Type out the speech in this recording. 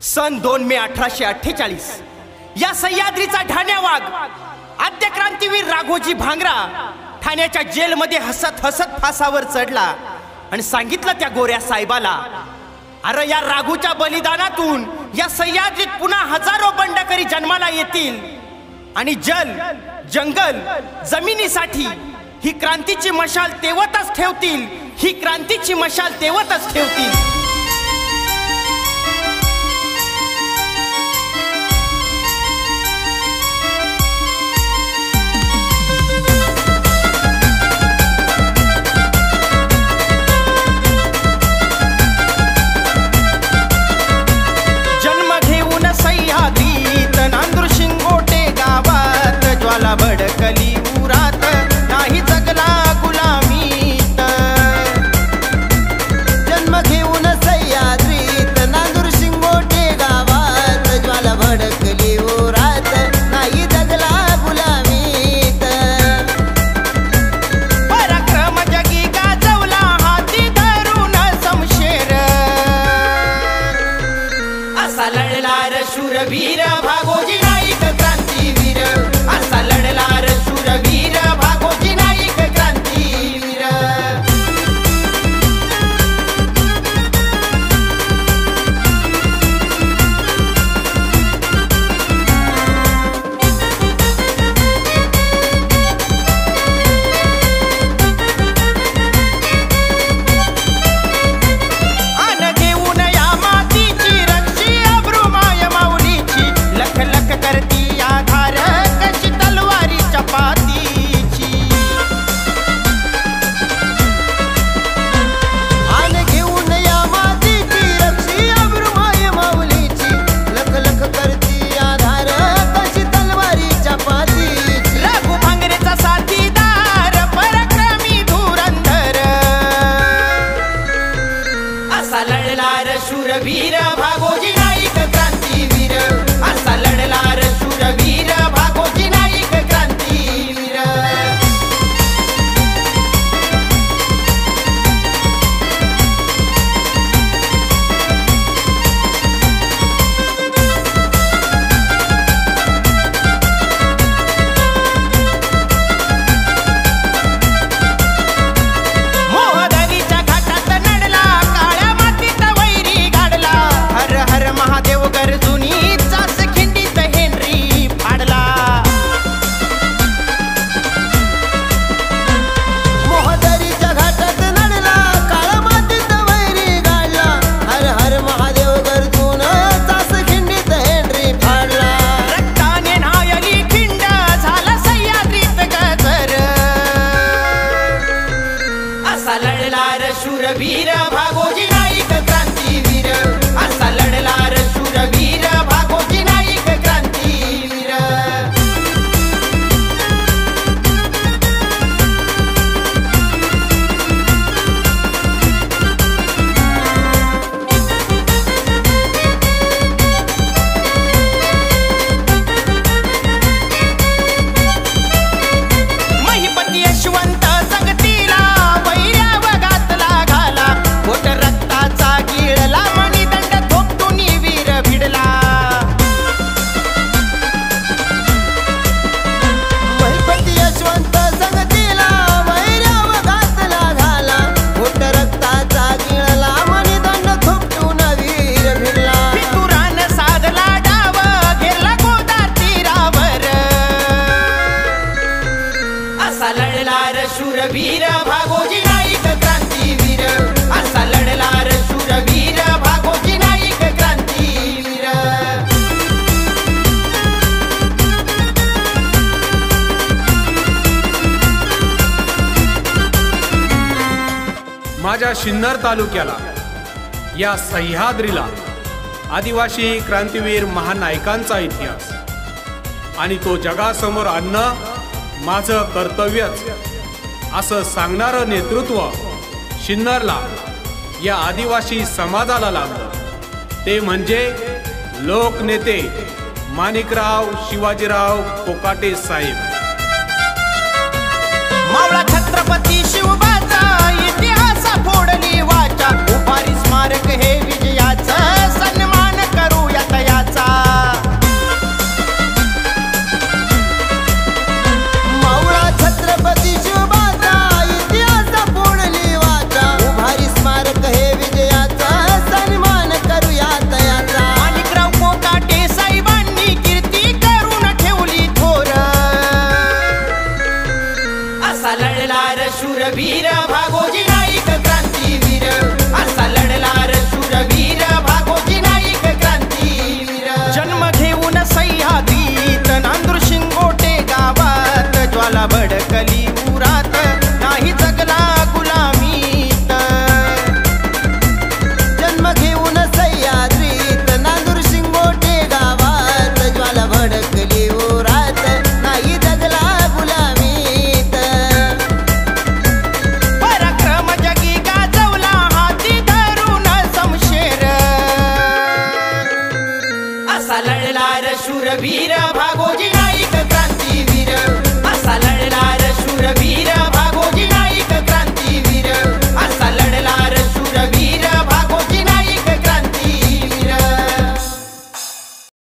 सन 2 मे 1848 या सह्याद्रीचा ठाण्या वाघ आद्य क्रांतीवीर राघोजी भांगरा ठाण्याच्या जेलमध्ये हसत हसत फासावर चढला आणि सांगितलं त्या गोऱ्या साहेबाला, अरे या राघूच्या बलिदानातून या सह्याद्रीत पुन्हा हजारो बंडकरी जन्माला येतील आणि जल जंगल जमिनीसाठी ही क्रांतीची मशाल तेवतच ठेवतील, ही क्रांतीची मशाल तेवतच ठेवतील। भडकली उरात नाही जगला गुलामीत, जन्म घेऊन सह्याद्रीत नांदूर शिंगोटे गावात ज्वाला भडकली उरात नाही जगला गुलामीत। पराक्रम जगी गाजवला हाती धरून समशेर, असा लढला रे शूरवीर भागोजी नाईक क्रांतीवीर, असा लढला रे शूरवीर भागोजी नाईक क्रांतीवीर। आन घेऊन या मातीची रक्षी अब्रुमाय माऊलीची, लख लख करती या धार कशी तलवारीच्या पातीची। आन घेऊन या मातीची रक्षी अब्रुमाय माऊलीची, लख लख करती आधार कशी तलवारीच्या पातीची। राघू भांगरेचा साथीदार पराक्रमी धुरंधर, असा लढला रे शूरवीर भागोजी नाईक क्रांतीवीर, असा लढला रे शूरवीर भागोजी नाईक क्रांतीवीर। मोहदरीच्या घाटात नडला काळ्या मातीत वैरी गाडला, हर हर महादेव गरजुनी चास खिंडीत हेनरी फाडला। मोहदरीच्या घाटात नडला काळा मातीत वैरी गाडला, हर हर महादेव गरजून चास खिंडीत हेनरी फाडला। रक्ताने न्हायली खिंड झाला सह्याद्रीत गजर, असा लढला रे शूरवीर भागोजी नाईक क्रांतीवीर, असा लढला रे शूरवीर भागोजी नाईक क्रांतीवीर। महिपती यशवंत जगतीला वैऱ्या वगातला घाला, पोट रक्ताचा गिळला मणिदंड थोपटून वीर भिडला। महिपती यशवंत जगतीला वैऱ्याव घातला घाला, पोट रक्ताचा गिळला मणिदंड थोपटून वीर भिडला। पितुरान साधला डाव घेरला गोदार तीरावर, असा लढला रे शूरवीर भागोजी नाईक क्रांतीवीर, असा लढला रे शूरवीर भागोजी नाईक क्रांतीवीर। माझ्या सिन्नर तालुक्याला या सह्याद्रीला आदिवासी क्रांतीवीर महानायकांचा इतिहास आणि तो जगासमोर आणणं माझं कर्तव्यच असं सांगणारं नेतृत्व सिन्नरला या आदिवासी समाजाला लाभलं, ते म्हणजे लोकनेते माणिकराव शिवाजीराव कोकाटे साहेब। मावळा छत्रपती शिवबाचा इतिहास फोडली वाचा, उभारी स्मारक हे विजयाचं सन्मान करूया असा लढला र शूरवीर भागोजी